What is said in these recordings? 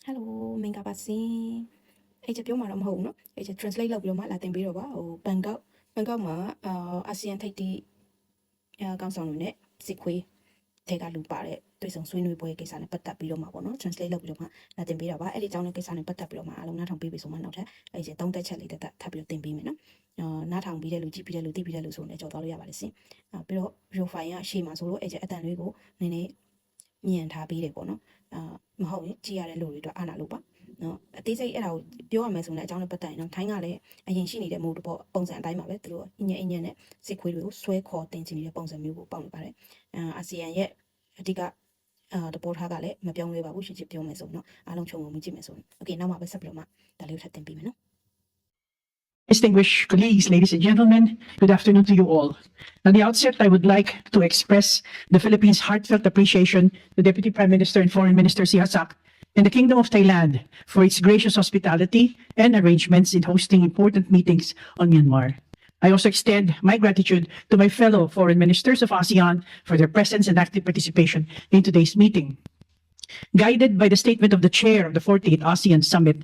Hello မင်္ဂလာပါရှင်အဲ့ကျပြောမှာတော့မဟုတ်ဘူးเนาะအဲ့ကျ translate လုပ်ပြီးတော့မှလာတင်ပေးတော့ပါဟို Bangkok မှာအာဆီယံထိပ်တီကောင်ဆောင်တွေနဲ့စစ်ခွေးထဲကလူပါတဲ့တွေ့ဆုံဆွေးနွေးပွဲကိစ္စနဲ့ပတ်သက်ပြီးတော့မှာပေါ့နော် translate လုပ်ပြီးတော့မှလာတင်ပေးတော့ပါအဲ့ဒီအကြောင်းနဲ့ကိစ္စနဲ့ပတ်သက်ပြီးတော့မှအားလုံးနားထောင်ပေးပြီဆိုမှနောက်ထပ်အဲ့ကျသုံးသက်ချက်လေးတက်ထပ်ပြီးတော့တင်ပေးမယ်နော်နားထောင်ပြီးတဲ့လူကြည့်ပြီးတဲ့လူသိပြီးတဲ့လူဆိုရင်လည်းကြော်သွားလို့ရပါတယ်ရှင်ပြီးတော့ video file ကရှေ့မှာဆိုလို့အဲ့ကျအတန်လေးကိုနည်းနည်းညံထားပေးတယ်ပေါ့နော်မဟုတ်ရင်ကြည့်ရတဲ့လူတွေအတွက်အားနာလို့ပါနော်အသေးစိတ်အဲ့ဒါကိုပြောရမယ်ဆိုရင်လည်းအကြောင်းနဲ့ပတ်သက်ရင်တော့ထိုင်းကလည်းအရင်ရှိနေတဲ့မို့တော့ပုံစံအတိုင်းပါပဲသူတို့အညံ့နဲ့စစ်ခွေးတွေကိုဆွဲခေါ်တင်ချင်နေတဲ့ပုံစံမျိုးကိုပေါက်နေပါတယ်အာဆီယံရဲ့အဓိကတပေါ်ထားကလည်းမပြောင်းလဲပါဘူးရှင်းရှင်းပြောမယ်ဆိုတော့အားလုံးခြုံငုံကြည့်မယ်ဆိုရင်โอเคနောက်မှပဲဆက်ပြီးတော့မှဒါလေးကိုထပ်တင်ပေးမယ်နော် Distinguished colleagues, ladies and gentlemen, good afternoon to you all. At the outset, I would like to express the Philippines' heartfelt appreciation to Deputy Prime Minister and Foreign Minister Sihasak and the Kingdom of Thailand for its gracious hospitality and arrangements in hosting important meetings on Myanmar. I also extend my gratitude to my fellow foreign ministers of ASEAN for their presence and active participation in today's meeting. Guided by the statement of the chair of the 48th ASEAN Summit,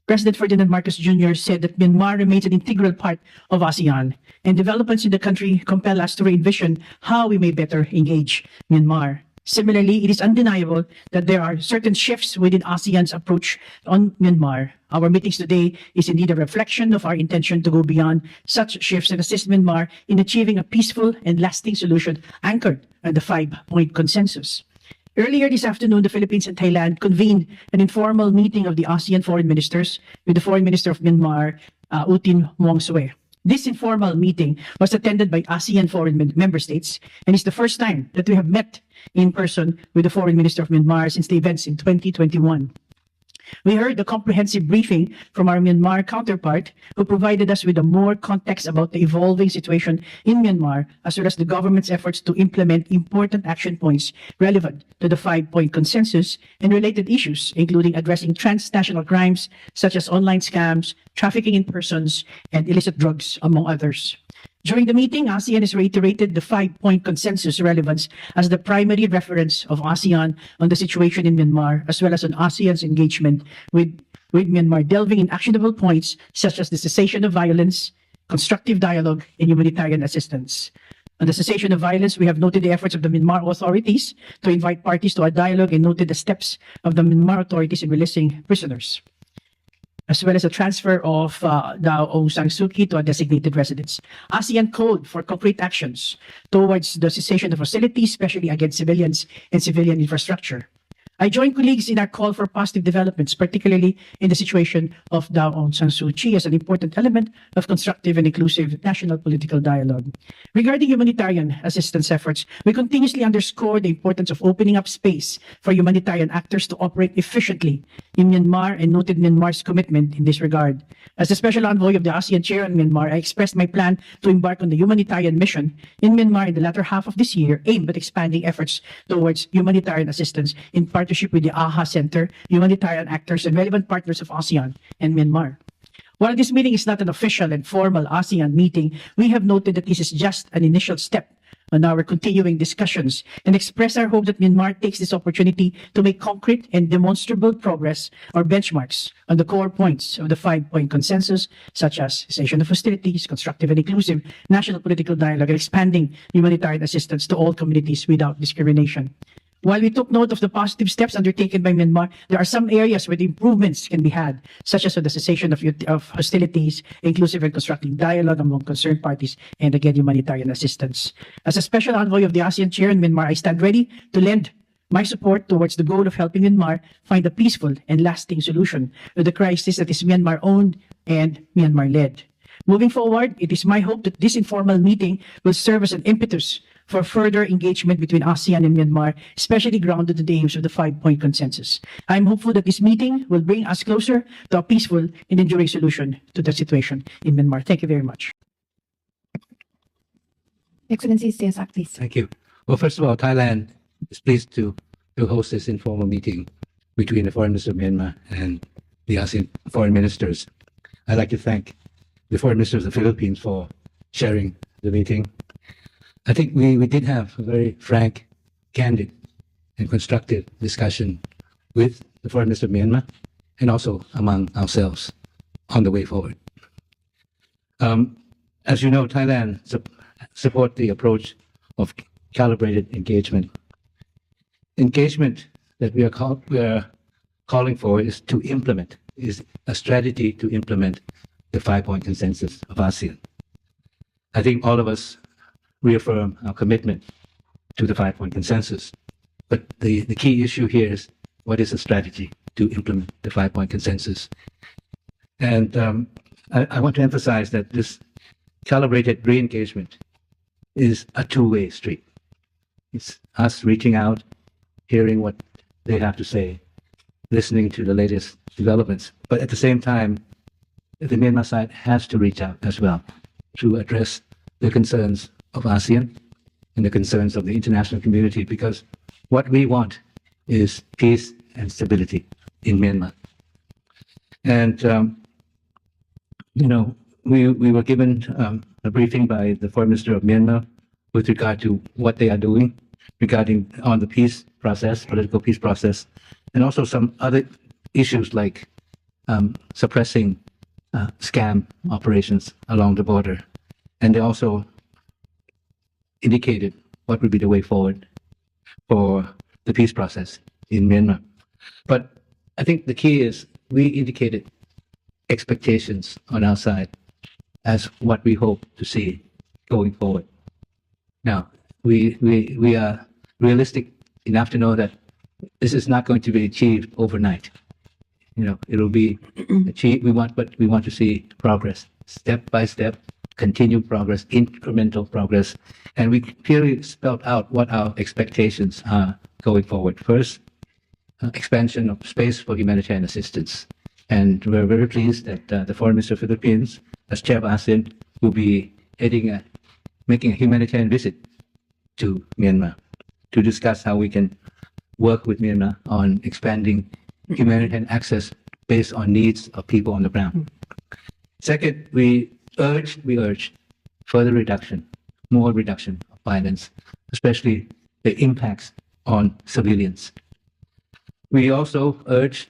President Ferdinand Marcos Jr. said that Myanmar remains an integral part of ASEAN, and developments in the country compel us to re-envision how we may better engage Myanmar. Similarly, it is undeniable that there are certain shifts within ASEAN's approach on Myanmar. Our meetings today is indeed a reflection of our intention to go beyond such shifts and assist Myanmar in achieving a peaceful and lasting solution anchored on the 5-point consensus. Earlier this afternoon, the Philippines and Thailand convened an informal meeting of the ASEAN foreign ministers with the Foreign Minister of Myanmar, U Tin Muang Soe. This informal meeting was attended by ASEAN foreign member states and is the first time that we have met in person with the Foreign Minister of Myanmar since the events in 2021. We heard a comprehensive briefing from our Myanmar counterpart, who provided us with more context about the evolving situation in Myanmar, as well as the government's efforts to implement important action points relevant to the 5-point consensus and related issues, including addressing transnational crimes such as online scams, trafficking in persons, and illicit drugs, among others. During the meeting, ASEAN has reiterated the 5-point consensus relevance as the primary reference of ASEAN on the situation in Myanmar, as well as on ASEAN's engagement with Myanmar, delving in actionable points such as the cessation of violence, constructive dialogue, and humanitarian assistance. On the cessation of violence, we have noted the efforts of the Myanmar authorities to invite parties to a dialogue and noted the steps of the Myanmar authorities in releasing prisoners, as well as a transfer of Aung San Suu Kyi to a designated residence. ASEAN called for concrete actions towards the cessation of hostilities, especially against civilians and civilian infrastructure. I join colleagues in our call for positive developments, particularly in the situation of Aung San Suu Kyi as an important element of constructive and inclusive national political dialogue. Regarding humanitarian assistance efforts, we continuously underscore the importance of opening up space for humanitarian actors to operate efficiently in Myanmar and noted Myanmar's commitment in this regard. As the special envoy of the ASEAN chair on Myanmar, I expressed my plan to embark on the humanitarian mission in Myanmar in the latter half of this year, aimed at expanding efforts towards humanitarian assistance in partnership with the AHA Center, humanitarian actors, and relevant partners of ASEAN and Myanmar. While this meeting is not an official and formal ASEAN meeting, we have noted that this is just an initial step on our continuing discussions and express our hope that Myanmar takes this opportunity to make concrete and demonstrable progress or benchmarks on the core points of the 5-point consensus, such as cessation of hostilities, constructive and inclusive national political dialogue, and expanding humanitarian assistance to all communities without discrimination. While we took note of the positive steps undertaken by Myanmar, there are some areas where the improvements can be had, such as the cessation of hostilities, inclusive and constructive dialogue among concerned parties, and again, humanitarian assistance. As a special envoy of the ASEAN chair in Myanmar, I stand ready to lend my support towards the goal of helping Myanmar find a peaceful and lasting solution to the crisis that is Myanmar-owned and Myanmar-led. Moving forward, it is my hope that this informal meeting will serve as an impetus for further engagement between ASEAN and Myanmar, especially grounded in the aims of the 5-point consensus. I am hopeful that this meeting will bring us closer to a peaceful and enduring solution to the situation in Myanmar. Thank you very much. Excellency Sihasak, please. Thank you. Well, first of all, Thailand is pleased to host this informal meeting between the Foreign Minister of Myanmar and the ASEAN foreign ministers. I'd like to thank the Foreign Minister of the Philippines for sharing the meeting. I think we did have a very frank, candid, and constructive discussion with the Foreign Minister of Myanmar, and also among ourselves on the way forward. As you know, Thailand support the approach of calibrated engagement. Engagement that we are calling for is a strategy to implement the 5-point consensus of ASEAN. I think all of us reaffirm our commitment to the 5-point consensus. But the key issue here is, what is the strategy to implement the 5-point consensus? And I want to emphasize that this calibrated re-engagement is a two-way street. It's us reaching out, hearing what they have to say, listening to the latest developments. But at the same time, the Myanmar side has to reach out as well to address the concerns of ASEAN and the concerns of the international community, because what we want is peace and stability in Myanmar. And, we were given a briefing by the Foreign Minister of Myanmar with regard to what they are doing regarding on the peace process, political peace process, and also some other issues like suppressing scam operations along the border. And they also indicated what would be the way forward for the peace process in Myanmar. But I think the key is we indicated expectations on our side as what we hope to see going forward. Now, we are realistic enough to know that this is not going to be achieved overnight. It'll be achieved. We want to see progress, step by step, continued progress, incremental progress, and we clearly spelled out what our expectations are going forward. First, expansion of space for humanitarian assistance, and we're very pleased that the Foreign Minister of the Philippines, as chair of ASEAN, will be making a humanitarian visit to Myanmar to discuss how we can work with Myanmar on expanding humanitarian access based on needs of people on the ground. Second, we urge further reduction, more reduction of violence, especially the impacts on civilians. We also urge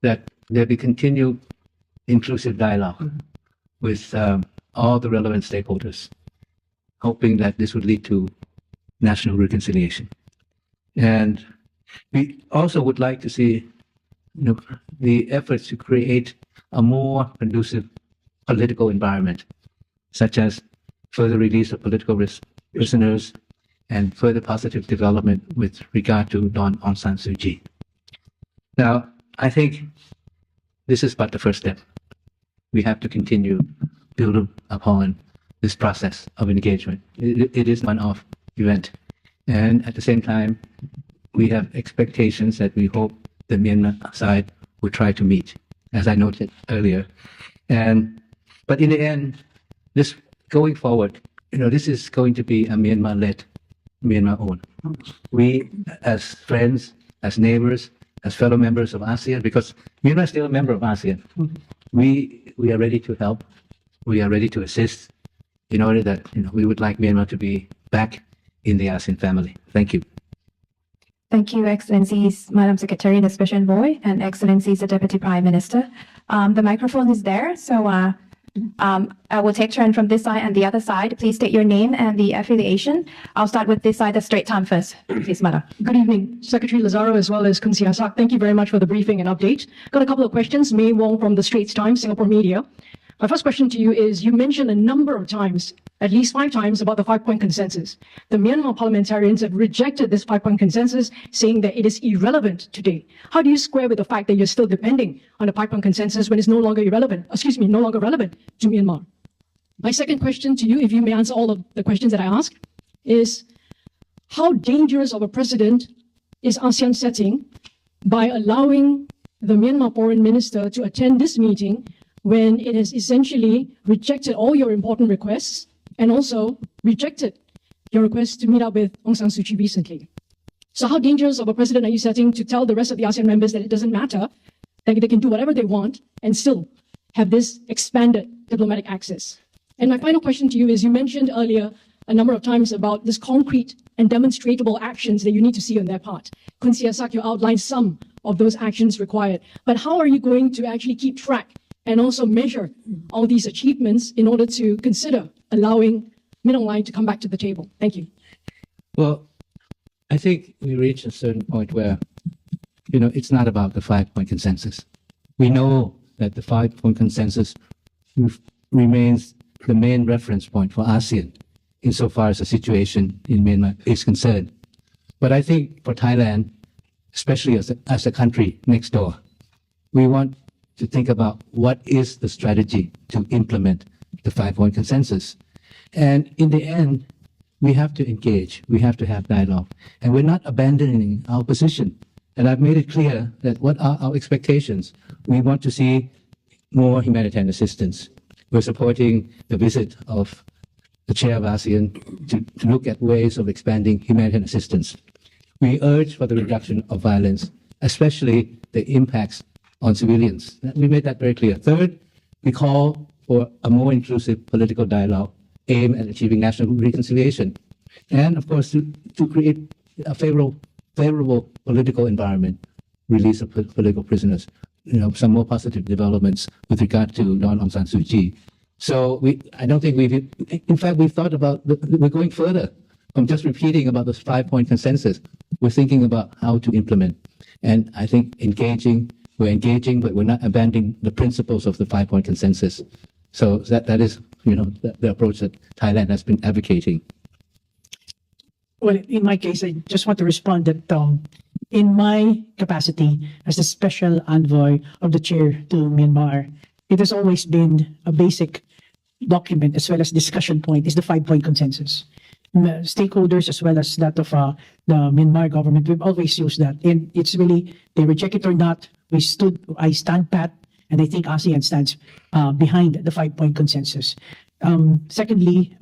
that there be continued inclusive dialogue with all the relevant stakeholders, hoping that this would lead to national reconciliation. And we also would like to see the efforts to create a more conducive political environment, such as further release of political prisoners and further positive development with regard to Dawn Aung San Suu Kyi. Now, I think this is but the first step. We have to continue building upon this process of engagement. It is one-off event. And at the same time, we have expectations that we hope the Myanmar side will try to meet, as I noted earlier. But in the end, this going forward, this is going to be a Myanmar-led, Myanmar-owned. We, as friends, as neighbors, as fellow members of ASEAN, because Myanmar is still a member of ASEAN, we are ready to help. We are ready to assist in order that we would like Myanmar to be back in the ASEAN family. Thank you. Thank you, Excellencies, Madam Secretary, the Special Envoy, and Excellencies, the Deputy Prime Minister. The microphone is there, so I will take turn from this side and the other side. Please state your name and the affiliation. I'll start with this side, the straight time first. Please, Madam. Good evening, Secretary Lazaro as well as Kun Siasak. Thank you very much for the briefing and update. Got a couple of questions. May Wong from the Straits Times, Singapore Media. My first question to you is, you mentioned a number of times, at least 5 times, about the 5-point consensus. The Myanmar parliamentarians have rejected this 5-point consensus, saying that it is irrelevant today. How do you square with the fact that you're still depending on the 5-point consensus when it's no longer relevant to Myanmar? My second question to you, if you may answer all of the questions that I ask, is how dangerous of a precedent is ASEAN setting by allowing the Myanmar foreign minister to attend this meeting when it has essentially rejected all your important requests and also rejected your request to meet up with Aung San Suu Kyi recently? So how dangerous of a precedent are you setting to tell the rest of the ASEAN members that it doesn't matter, that they can do whatever they want and still have this expanded diplomatic access? And my final question to you is, you mentioned earlier a number of times about this concrete and demonstrable actions that you need to see on their part. Kun Siasak, you outlined some of those actions required. But how are you going to actually keep track and also measure all these achievements in order to consider allowing Min Aung Hlaing to come back to the table? Thank you. Well, I think we reached a certain point where, it's not about the 5-point consensus. We know that the 5-point consensus remains the main reference point for ASEAN insofar as the situation in Myanmar is concerned. But I think for Thailand, especially as a country next door, we want to think about what is the strategy to implement the 5-point consensus. And in the end, we have to engage, we have to have dialogue, and we're not abandoning our position. And I've made it clear that what are our expectations. We want to see more humanitarian assistance. We're supporting the visit of the chair of ASEAN to look at ways of expanding humanitarian assistance. We urge for the reduction of violence, especially the impacts on civilians. We made that very clear. Third, we call for a more inclusive political dialogue aimed at achieving national reconciliation. And of course, to create a favorable political environment, release of political prisoners, some more positive developments with regard to Dawn Aung San Suu Kyi. So I don't think we've thought about, we're going further from just repeating about this 5-point consensus. We're thinking about how to implement. And I think we're engaging, but we're not abandoning the principles of the 5-point consensus. So that is, the approach that Thailand has been advocating. Well, in my case, I just want to respond that in my capacity as the special envoy of the chair to Myanmar, it has always been a basic document as well as discussion point is the 5-point consensus. Stakeholders as well as that of the Myanmar government, we've always used that. And it's really, they reject it or not, I stand pat, and I think ASEAN stands behind the 5-point consensus. Secondly,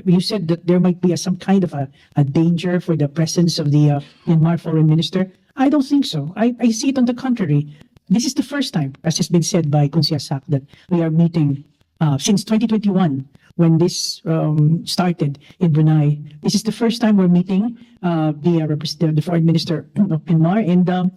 you said that there might be some kind of a danger for the presence of the Myanmar foreign minister. I don't think so. I see it on the contrary. This is the first time, as has been said by Kun Siasak, that we are meeting since 2021 when this started in Brunei. This is the first time we're meeting the foreign minister of Myanmar, and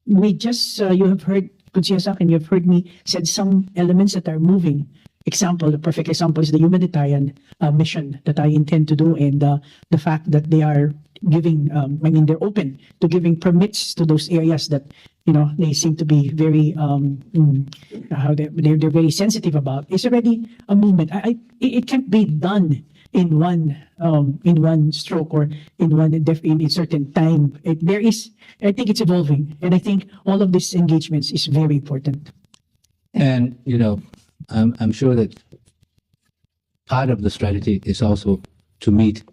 we just you have heard Kun Siasak and you have heard me said some elements that are moving. The perfect example is the humanitarian mission that I intend to do, and the fact that they are giving, they're open to giving permits to those areas that, they seem to be very, they're very sensitive about. It's already a movement. It can't be done in one stroke or in a certain time. I think it's evolving, and I think all of these engagements is very important. And, I'm sure that part of the strategy is also to meet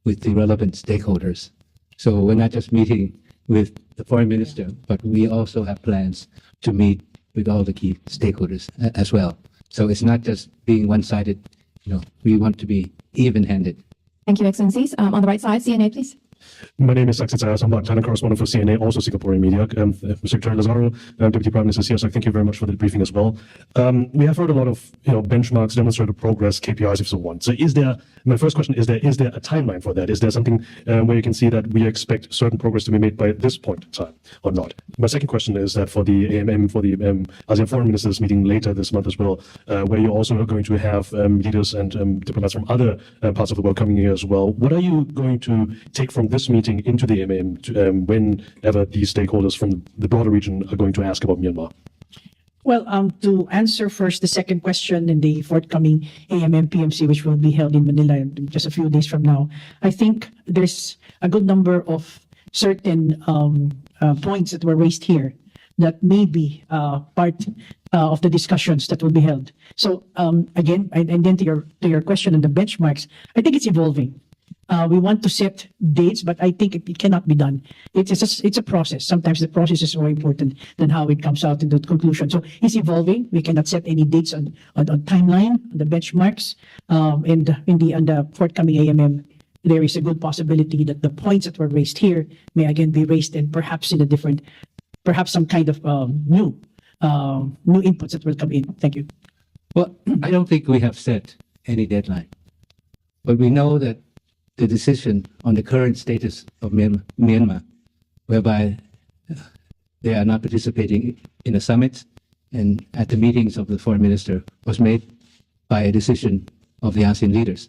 with the relevant stakeholders. So we're not just meeting with the foreign minister, but we also have plans to meet with all the key stakeholders as well. So it's not just being one-sided. We want to be even-handed. Thank you, Excellencies. On the right side, CNA, please. My name is Saksit Sayas. I'm a China correspondent for CNA, also Singaporean media. Secretary Lazaro, Deputy Prime Minister Siasak, thank you very much for the briefing as well. We have heard a lot of benchmarks, demonstrated progress, KPIs, if so on. So my first question is there a timeline for that? Is there something where you can see that we expect certain progress to be made by this point in time or not? My second question is that for the ASEAN Foreign Ministers meeting later this month as well, where you're also going to have leaders and diplomats from other parts of the world coming here as well. What are you going to take from this meeting into the whenever these stakeholders from the broader region are going to ask about Myanmar? Well, to answer first the second question in the forthcoming AMM PMC, which will be held in Manila in just a few days from now, I think there's a good number of certain points that were raised here that may be part of the discussions that will be held. So again, and then to your question on the benchmarks, I think it's evolving. We want to set dates, but I think it cannot be done. It's a process. Sometimes the process is more important than how it comes out in the conclusion. So it's evolving. We cannot set any dates on timeline, on the benchmarks. And on the forthcoming AMM, there is a good possibility that the points that were raised here may again be raised and perhaps in a different, perhaps some kind of new inputs that will come in. Thank you. Well, I don't think we have set any deadline, but we know that the decision on the current status of Myanmar, whereby they are not participating in the summit and at the meetings of the foreign minister was made by a decision of the ASEAN leaders.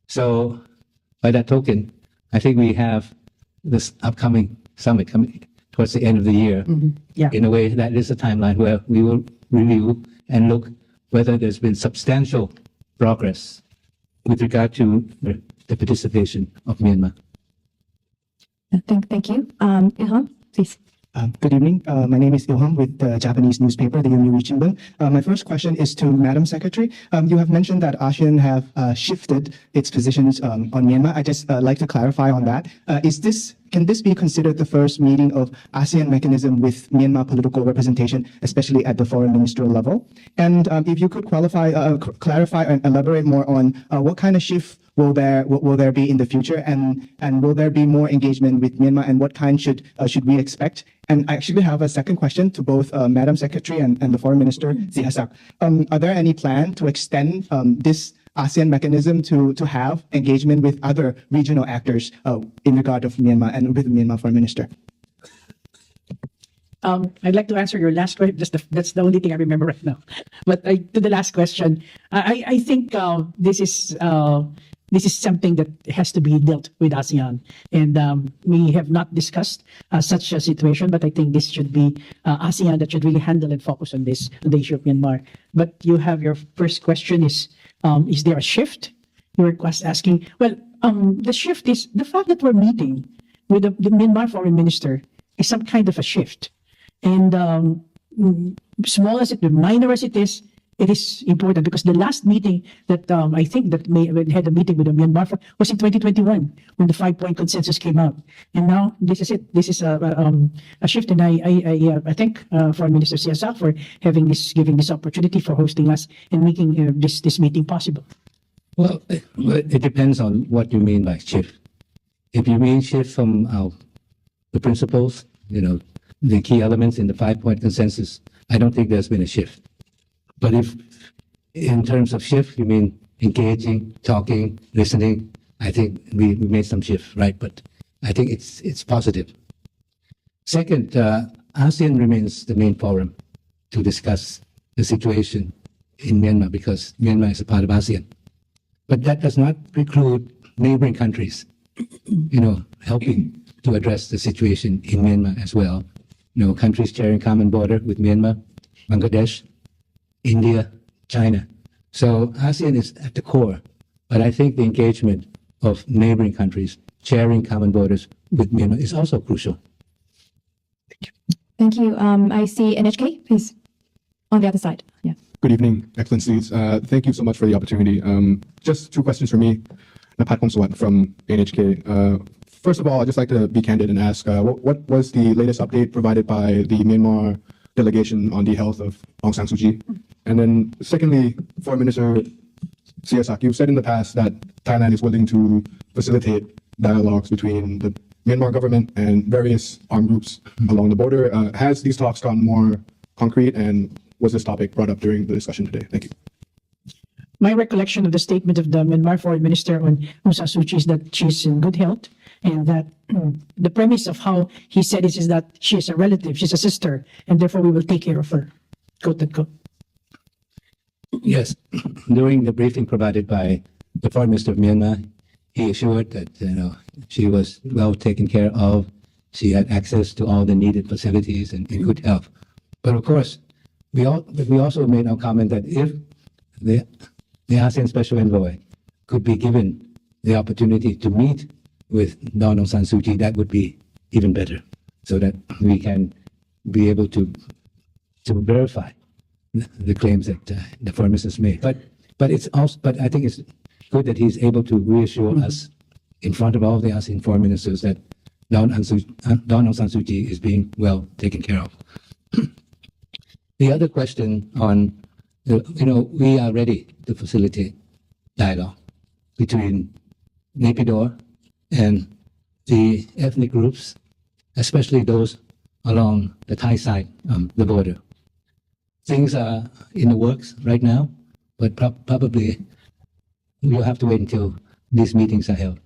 So by that token, I think we have this upcoming summit coming towards the end of the year. Yeah. In a way, that is a timeline where we will review and look whether there's been substantial progress with regard to the participation of Myanmar. Thank you. Ilham, please. Good evening. My name is Ilham with the Japanese newspaper, the Yomiuri Shimbun. My first question is to Madam Secretary. You have mentioned that ASEAN have shifted its positions on Myanmar. I just like to clarify on that. Can this be considered the first meeting of ASEAN mechanism with Myanmar political representation, especially at the foreign ministerial level? And if you could clarify and elaborate more on what kind of shift will there be in the future, and will there be more engagement with Myanmar, and what kind should we expect? And I actually have a second question to both Madam Secretary and the Foreign Minister Sihasak. Are there any plan to extend this ASEAN mechanism to have engagement with other regional actors in regard of Myanmar and with the Myanmar Foreign Minister? I'd like to answer your last question. That's the only thing I remember right now. But to the last question, I think this is something that has to be dealt with ASEAN. And we have not discussed such a situation, but I think this should be ASEAN that should really handle and focus on this, on the issue of Myanmar. But you have your first question is there a shift? You were asking, well, the shift is the fact that we're meeting with the Myanmar foreign minister is some kind of a shift. And small as minor as it is important because the last meeting that I think that had a meeting with the Myanmar was in 2021 when the 5-point consensus came out. And now this is it. This is a shift, and I thank Foreign Minister Sihasak for giving this opportunity for hosting us and making this meeting possible. Well, it depends on what you mean by shift. If you mean shift from the principles, the key elements in the 5-point consensus, I don't think there's been a shift. But if in terms of shift, you mean engaging, talking, listening, I think we made some shift, right? But I think it's positive. Second, ASEAN remains the main forum to discuss the situation in Myanmar because Myanmar is a part of ASEAN. But that does not preclude neighboring countries, helping to address the situation in Myanmar as well. Countries sharing common border with Myanmar, Bangladesh, India, China. So ASEAN is at the core, but I think the engagement of neighboring countries sharing common borders with Myanmar is also crucial. Thank you. I see NHK, please, on the other side. Yeah. Good evening, Excellencies. Thank you so much for the opportunity. Just 2 questions for me. Napat Pomsawat from NHK. First of all, I'd just like to be candid and ask, what was the latest update provided by the Myanmar delegation on the health of Aung San Suu Kyi? And then secondly, Foreign Minister Sihasak, you've said in the past that Thailand is willing to facilitate dialogues between the Myanmar government and various armed groups along the border. Has these talks gone more concrete, and was this topic brought up during the discussion today? Thank you. My recollection of the statement of the Myanmar foreign minister on Aung San Suu Kyi is that she's in good health, and that the premise of how he said it is that she is a relative, she's a sister, and therefore we will take care of her, quote unquote. Yes, during the briefing provided by the Foreign Minister of Myanmar, he assured that she was well taken care of, she had access to all the needed facilities and in good health. But of course, we also made our comment that if the ASEAN Special Envoy could be given the opportunity to meet with Aung San Suu Kyi, that would be even better, so that we can be able to verify the claims that the foreign ministers made. But I think it's good that he's able to reassure us in front of all the ASEAN foreign ministers that Aung San Suu Kyi is being well taken care of. The other question on, we are ready to facilitate dialogue between Naypyidaw and the ethnic groups, especially those along the Thai side of the border. Things are in the works right now, but probably we'll have to wait until these meetings are held.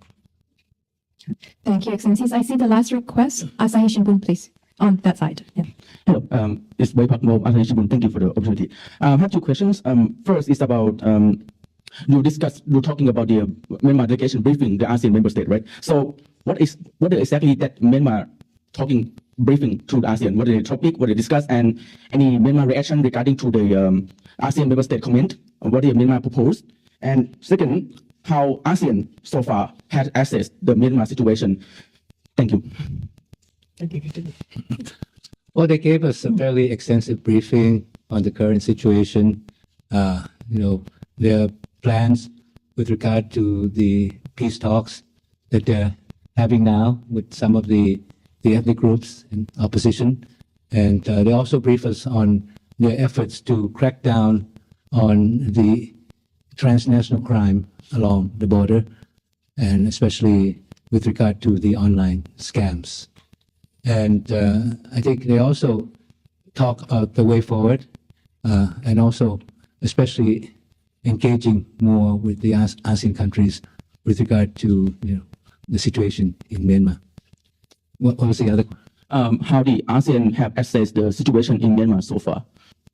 Thank you, Excellencies. I see the last request. Asahi Shimbun, please. on that side. Yeah. Hello, it's Boy Park Mo, Asahi Shimbun. Thank you for the opportunity. I have two questions. First is about you're talking about the Myanmar delegation briefing the ASEAN member state, right? So what is exactly that Myanmar talking briefing to the ASEAN? What is the topic? What they discuss, and any Myanmar reaction regarding to the ASEAN member state comment? What did Myanmar propose? And second, how ASEAN so far has assessed the Myanmar situation? Thank you. Well, they gave us a fairly extensive briefing on the current situation. Their plans with regard to the peace talks that they're having now with some of the ethnic groups in opposition. And they also brief us on their efforts to crack down on the transnational crime along the border, and especially with regard to the online scams. And I think they also talk about the way forward, and also especially engaging more with the ASEAN countries with regard to the situation in Myanmar. What was the other? How the ASEAN have assessed the situation in Myanmar so far?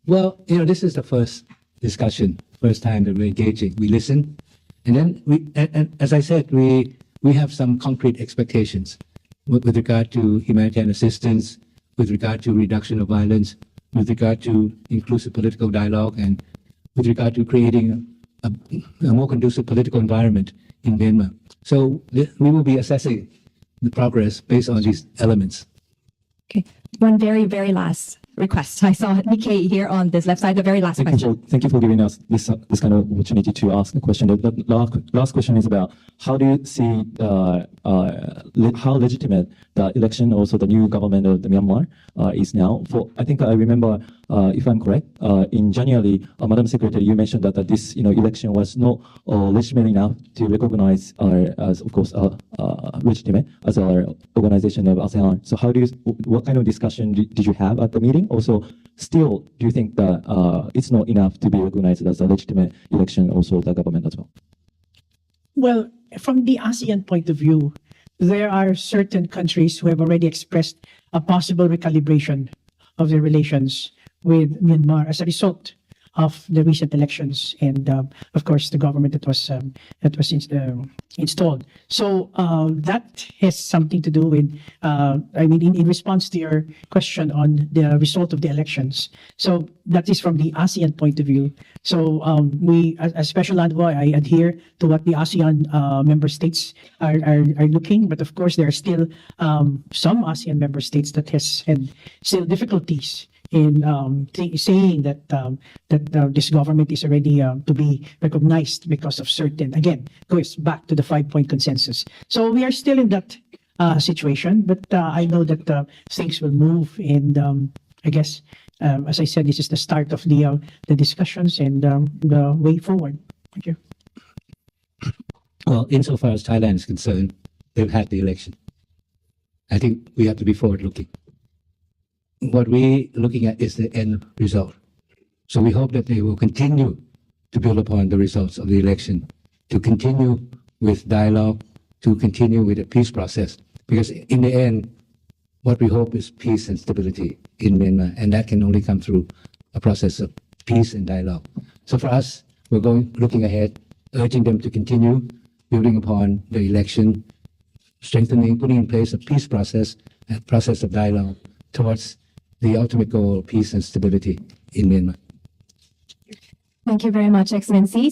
Well, this is the first discussion, first time that we're engaging. We listen, and then and as I said, we have some concrete expectations with regard to humanitarian assistance, with regard to reduction of violence, with regard to inclusive political dialogue, and with regard to creating a more conducive political environment in Myanmar. So we will be assessing the progress based on these elements. Okay. One very, very last request. I saw Nikkei here on this left side, the very last question. Thank you for giving us this kind of opportunity to ask a question. The last question is about how do you see how legitimate the election, also the new government of the Myanmar is now? I think I remember, if I'm correct, in January, Madam Secretary, you mentioned that this election was not legitimate enough to recognize as, of course, legitimate as our organization of ASEAN. So what kind of discussion did you have at the meeting? Also, still, do you think that it's not enough to be recognized as a legitimate election, also the government as well? Well, from the ASEAN point of view, there are certain countries who have already expressed a possible recalibration of their relations with Myanmar as a result of the recent elections and, of course, the government that was installed. So that has something to do with, in response to your question on the result of the elections. So that is from the ASEAN point of view. So we, as special envoy, I adhere to what the ASEAN member states are looking, but of course there are still some ASEAN member states that has had still difficulties in saying that this government is already to be recognized because of certain, again, goes back to the 5-point consensus. So we are still in that situation, but I know that things will move, and I guess, as I said, this is the start of the discussions and the way forward. Thank you. Well, insofar as Thailand is concerned, they've had the election. I think we have to be forward-looking. What we're looking at is the end result. So we hope that they will continue to build upon the results of the election, to continue with dialogue, to continue with the peace process. Because in the end, what we hope is peace and stability in Myanmar, and that can only come through a process of peace and dialogue. So for us, we're looking ahead, urging them to continue building upon the election, strengthening, putting in place a peace process, a process of dialogue towards the ultimate goal of peace and stability in Myanmar. Thank you very much, Excellency.